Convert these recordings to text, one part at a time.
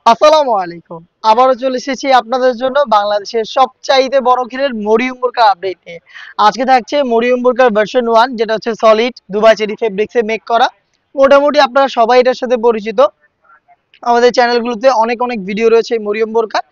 আসসালামু আলাইকুম। আবারও চলে এসেছি আপনাদের জন্য বাংলাদেশের সবচাইতে বড় ঘেরের মরিয়ম বোরকা আপডেট নিয়ে। আজকে থাকছে মরিয়ম বোরকার ভার্সন 1 যেটা হচ্ছে সলিড দুবাই চেরি ফেব্রিক্সে মেক করা। মোটামুটি আপনারা সবাই এটার সাথে পরিচিত। আমাদের চ্যানেলগুলোতে অনেক অনেক ভিডিও রয়েছে এই মরিয়ম বোরকার।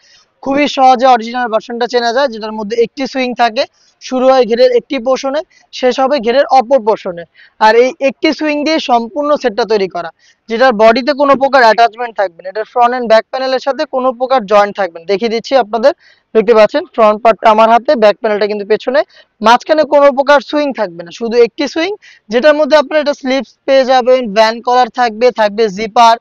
খুবই সহজে অরিজিনাল ভার্সনটা চেনা যায়, যেটার মধ্যে একটি সুইং থাকে। শুরু হয় ঘেরের একটি পোর্শনে, শেষ হবে ঘেরের অপর পোর্শনে। আর এই একটি সুইং দিয়ে সম্পূর্ণ সেটটা তৈরি করা, যেটার বডিতে কোনো প্রকার অ্যাটাচমেন্ট থাকবে না। এটার ফ্রন্ট এন্ড ব্যাক প্যানেলের সাথে কোনো প্রকার জয়েন্ট থাকবে না। দেখিয়ে দিচ্ছি আপনাদের, দেখতে পাচ্ছেন ফ্রন্ট পার্টটা আমার হাতে, ব্যাক প্যানেলটা কিন্তু পেছনে। মাঝখানে কোনো প্রকার সুইং থাকবে না, শুধু একটি সুইং, যেটার মধ্যে আপনারা এটা স্লিপস পেয়ে যাবেন, ভ্যান কলার থাকবে, থাকবে জিপার।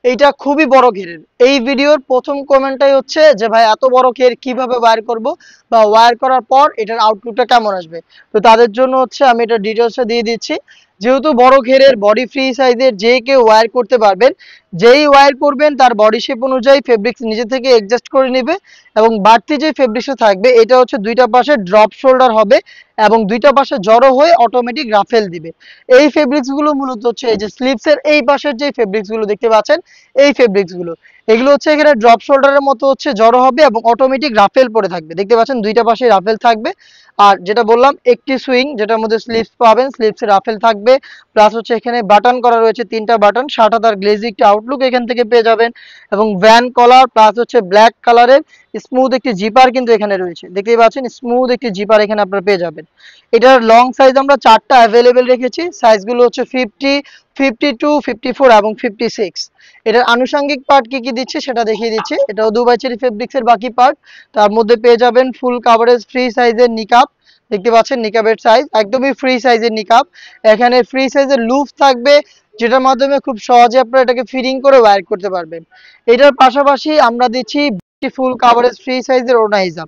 এইটা খুবই বড় ঘেরের। এই ভিডিওর প্রথম কমেন্টটাই হচ্ছে যে ভাই এত বড় ঘের কিভাবে ওয়্যার করব, বা ওয়্যার করার পর এটার আউটলুকটা কেমন আসবে। তো তাদের জন্য হচ্ছে আমি এটা ডিটেলসটা দিয়ে দিচ্ছি। যেহেতু বড় ঘেরের বডি ফ্রি সাইজের, যে কেউ ওয়্যার করতে পারবেন। যেই ওয়্যার করবেন তার বডি শেপ অনুযায়ী ফেব্রিক্স নিজে থেকে অ্যাডজাস্ট করে নেবে। এবং বাড়তি যে ফেব্রিক্সটা থাকবে এটা হচ্ছে দুইটা পাশে ড্রপ শোল্ডার হবে, এবং দুইটা পাশে জড়ো হয়ে অটোমেটিক রাফেল দিবে। এই ফেব্রিক্স গুলো মূলত হচ্ছে এই যে স্লিপসের এই পাশের যে ফেব্রিক্স গুলো দেখতে পাচ্ছেন, এই ফেব্রিক্স গুলো, এগুলো হচ্ছে এখানে ড্রপ শোল্ডারের মতো হচ্ছে জড়ো হবে এবং অটোমেটিক রাফেল পরে থাকবে। দেখতে পাচ্ছেন দুইটা পাশে রাফেল থাকবে। আর যেটা বললাম একটি সুইং, যেটার মধ্যে স্লিপস পাবেন, স্লিপসে রাফেল থাকবে। প্লাস হচ্ছে এখানে বাটন করা রয়েছে তিনটা বাটন, শার্ট আর গ্লেজি একটি আউটলুক এখান থেকে পেয়ে যাবেন। এবং ভ্যান কলার প্লাস হচ্ছে ব্ল্যাক কালারের স্মুথ একটি জিপার কিন্তু এখানে রয়েছে। দেখতেই পাচ্ছেন স্মুথ একটি জিপার এখানে আপনারা পেয়ে যাবেন। এটার লং সাইজ আমরা চারটা অ্যাভেলেবেল রেখেছি। সাইজগুলো হচ্ছে 50, 52, 54 এবং 56। এটার আনুষঙ্গিক পার্ট কি কি দিচ্ছে সেটা দেখিয়ে দিচ্ছি। এটাও দুবাই চেরি ফেব্রিক্সের বাকি পার্ট। তার মধ্যে পেয়ে যাবেন ফুল কাভারেজ ফ্রি সাইজের নিকাব। দেখতে পাচ্ছেন নিকাবের সাইজ একদমই ফ্রি সাইজের নিকাব। এখানে ফ্রি সাইজের লুফ থাকবে, যেটার মাধ্যমে খুব সহজে আপনারা এটাকে ফিটিং করে ওয়্যার করতে পারবেন। এটার পাশাপাশি আমরা দিচ্ছি ফুল কাভারেজ ফ্রি সাইজের ওড়না হিজাব।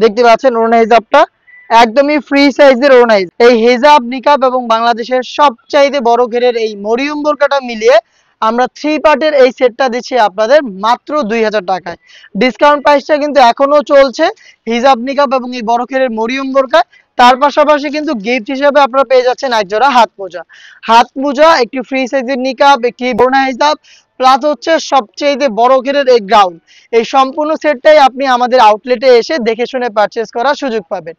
দেখতে পাচ্ছেন ওড়না হিজাবটা একদমই ফ্রি সাইজের ওড়না হিজাব। এই হিজাব, নিকাব এবং বাংলাদেশের সবচাইতে বড় ঘেরের এই মরিয়ম বোরকাটা মিলিয়ে আমরা 3 পার্টের এই সেটটা দিচ্ছি আপনাদের মাত্র 2000 টাকায়। ডিসকাউন্ট প্রাইসটা কিন্তু এখনো চলছে হিজাব, নিকাব এবং এই বড় ঘেরের মরিয়ম বোরকা। তার পাশাপাশি কিন্তু গিফট হিসেবে আপনারা পেয়ে যাচ্ছেন এক জোড়া হাত মোজা। হাত মোজা, একটি ফ্রি সাইজের নিকাব, একটি ওড়না হিজাব, প্লাস হচ্ছে সবচেয়ে বড় ঘেরের এই গ্রাউন্ড। এই সম্পূর্ণ সেটটাই আপনি আমাদের আউটলেটে এসে দেখে শুনে পারচেজ করার সুযোগ পাবেন।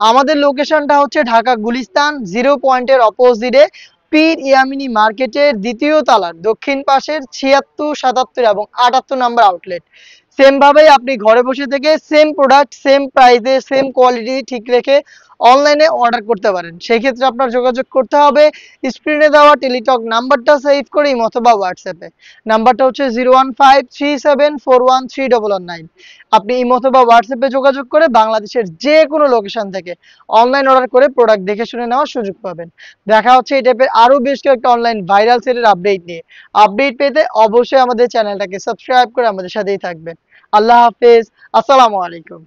আমাদের লোকেশনটা হচ্ছে ঢাকা গুলিস্তান 0 পয়েন্টের অপোজিটে, পীর ইয়ামিনী মার্কেটের দ্বিতীয় তলার দক্ষিণ পাশের 76, 77 এবং 78 নম্বর আউটলেট। সেম ভাবেই আপনি ঘরে বসে থেকে সেম প্রোডাক্ট সেম প্রাইসে সেম কোয়ালিটি ঠিক রেখে অনলাইনে অর্ডার করতে পারেন। সেই ক্ষেত্রে আপনার যোগাযোগ করতে হবে স্ক্রিনে দেওয়া টেলিটক নাম্বারটা সেভ করে অথবা হোয়াটসঅ্যাপে। নাম্বারটা হচ্ছে 01537413139। আপনি ইমো অথবা হোয়াটসঅ্যাপে যোগাযোগ করে বাংলাদেশের যে কোনো লোকেশন থেকে অনলাইন অর্ডার করে প্রোডাক্ট দেখে শুনে নেওয়ার সুযোগ পাবেন। দেখা হচ্ছে এই টাইপের আরো বেশ কয়েকটা অনলাইন ভাইরাল সেলের আপডেট নিয়ে। আপডেট পেতে অবশ্যই আমাদের চ্যানেলটাকে সাবস্ক্রাইব করে আমাদের সাথেই থাকবেন। আল্লাহ হাফেজ, আসসালামু আলাইকুম।